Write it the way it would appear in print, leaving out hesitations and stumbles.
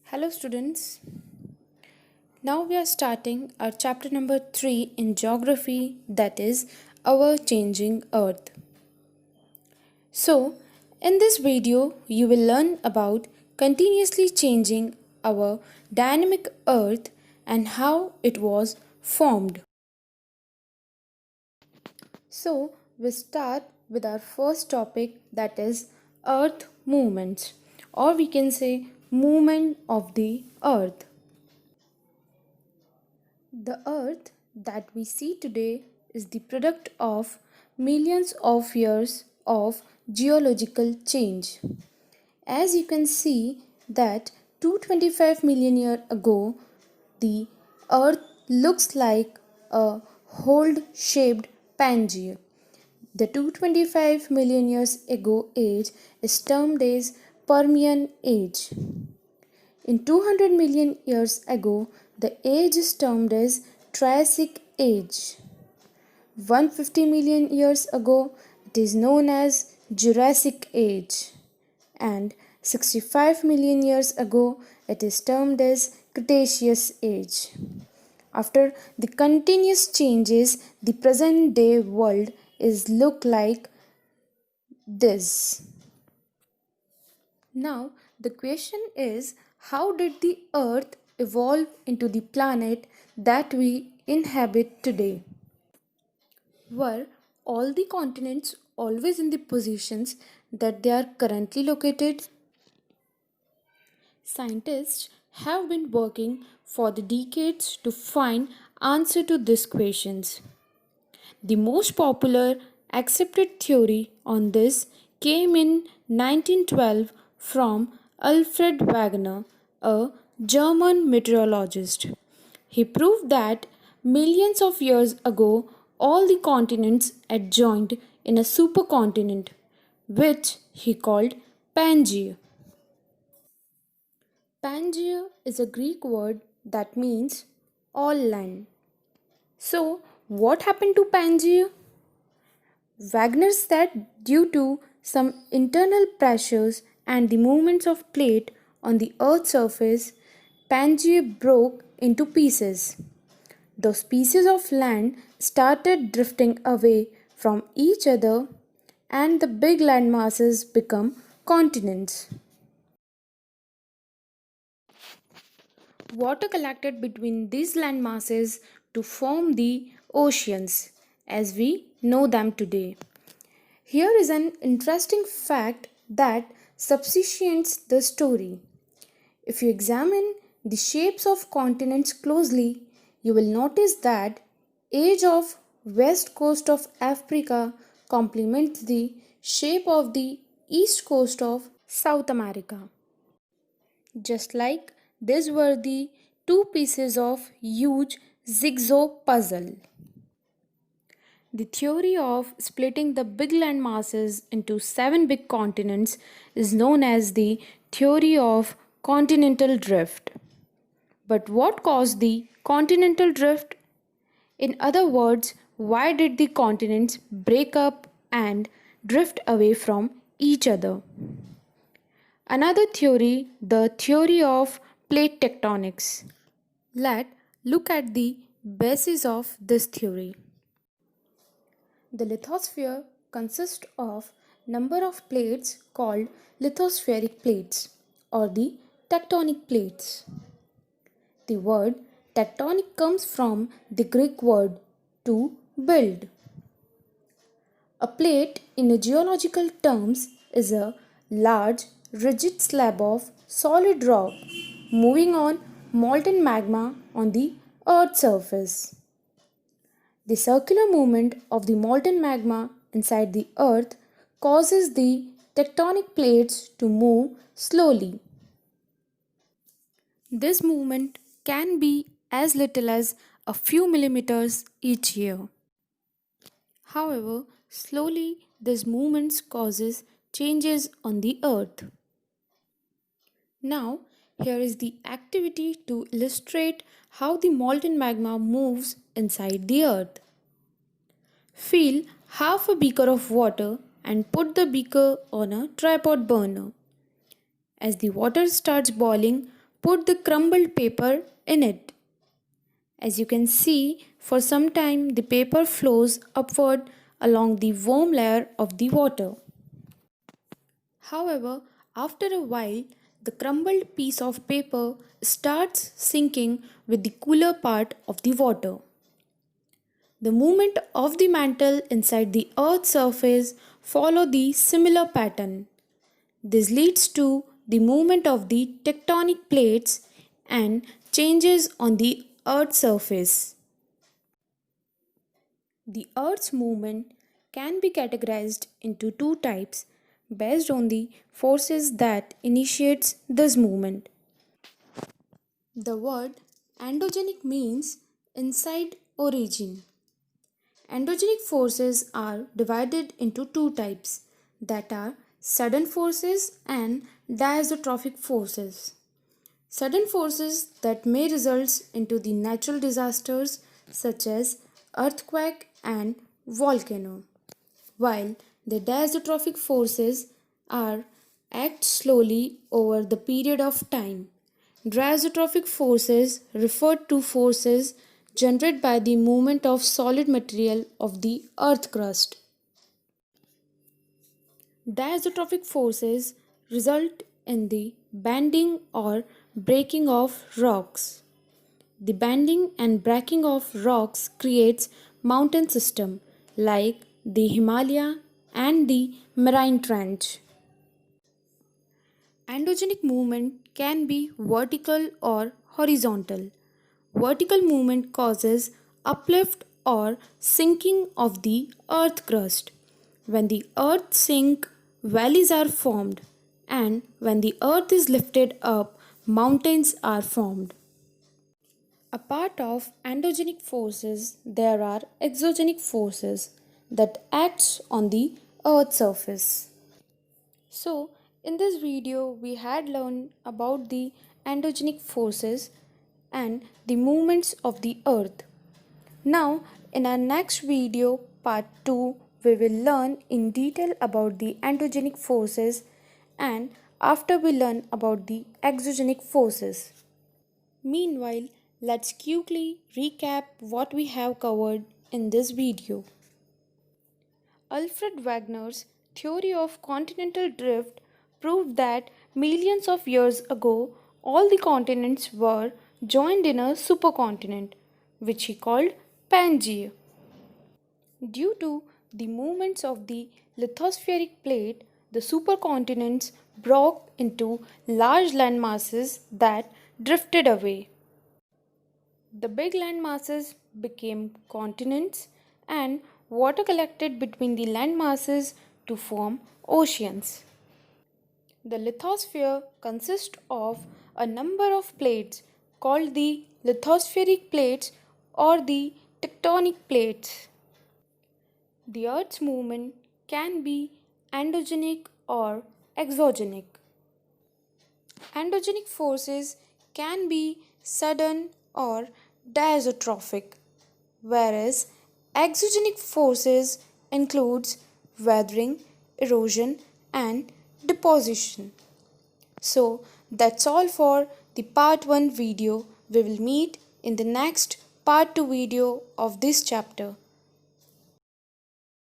Hello students. Now we are starting our chapter number 3 in geography, that is our changing earth. So in this video you will learn about continuously changing our dynamic earth and how it was formed. So we start with our first topic, that is earth movements, or we can say movement of the earth. The earth that we see today is the product of millions of years of geological change. As you can see that 225 million years ago, the earth looks like a hole shaped Pangea. The 225 million years ago age is termed as Permian age. In 200 million years ago, the age is termed as Triassic age. 150 million years ago, it is known as Jurassic age. And 65 million years ago, it is termed as Cretaceous age. After the continuous changes, the present day world is look like this. Now, the question is, how did the earth evolve into the planet that we inhabit today? Were all the continents always in the positions that they are currently located? Scientists have been working for the decades to find answer to these questions. The most popular accepted theory on this came in 1912 from Alfred Wegener, a German meteorologist. He proved that millions of years ago all the continents had joined in a supercontinent, which he called Pangaea. Pangaea is a Greek word that means all land. So, what happened to Pangaea? Wagner said due to some internal pressures and the movements of plate on the earth's surface, Pangaea broke into pieces. Those pieces of land started drifting away from each other and the big land masses become continents. Water collected between these land masses to form the oceans as we know them today. Here is an interesting fact that substantiates the story. If you examine the shapes of continents closely, you will notice that age of west coast of Africa complements the shape of the east coast of South America. Just like these were the two pieces of huge jigsaw puzzle. The theory of splitting the big land masses into 7 big continents is known as the theory of continental drift. But what caused the continental drift? In other words, why did the continents break up and drift away from each other? Another theory, the theory of plate tectonics. Let's look at the basis of this theory. The lithosphere consists of number of plates called lithospheric plates or the tectonic plates. The word tectonic comes from the Greek word to build. A plate in a geological terms is a large rigid slab of solid rock moving on molten magma on the earth's surface. The circular movement of the molten magma inside the earth causes the tectonic plates to move slowly. This movement can be as little as a few millimeters each year. However, slowly this movement causes changes on the earth. Now, here is the activity to illustrate how the molten magma moves inside the earth. Fill half a beaker of water and put the beaker on a tripod burner. As the water starts boiling, put the crumbled paper in it. As you can see, for some time the paper flows upward along the warm layer of the water. However, after a while, the crumbled piece of paper starts sinking with the cooler part of the water. The movement of the mantle inside the Earth's surface follow the similar pattern. This leads to the movement of the tectonic plates and changes on the Earth's surface. The Earth's movement can be categorized into two types based on the forces that initiates this movement. The word endogenic means inside origin. Endogenic forces are divided into two types, that are sudden forces and diazotrophic forces. Sudden forces that may result into the natural disasters such as earthquake and volcano, while the diazotrophic forces are act slowly over the period of time. Diazotrophic forces refer to forces generated by the movement of solid material of the earth crust. Diazotrophic forces result in the bending or breaking of rocks. The bending and breaking of rocks creates mountain system like the Himalaya and the Marine Trench. Endogenic movement can be vertical or horizontal. Vertical movement causes uplift or sinking of the earth crust. When the earth sinks, valleys are formed, and when the earth is lifted up, mountains are formed. A part of endogenic forces, there are exogenic forces that acts on the earth's surface. So, in this video, we had learned about the endogenic forces and the movements of the earth. Now, in our next video, part 2, we will learn in detail about the endogenic forces and after we learn about the exogenic forces. Meanwhile, let's quickly recap what we have covered in this video. Alfred Wegener's theory of continental drift proved that millions of years ago all the continents were joined in a supercontinent, which he called Pangaea. Due to the movements of the lithospheric plate, the supercontinents broke into large landmasses that drifted away. The big land masses became continents and water collected between the land masses to form oceans. The lithosphere consists of a number of plates called the lithospheric plates or the tectonic plates. The Earth's movement can be endogenic or exogenic. Endogenic forces can be sudden or diazotrophic, whereas exogenic forces includes weathering, erosion and deposition. So that's all for the part 1 video. We will meet in the next part 2 video of this chapter.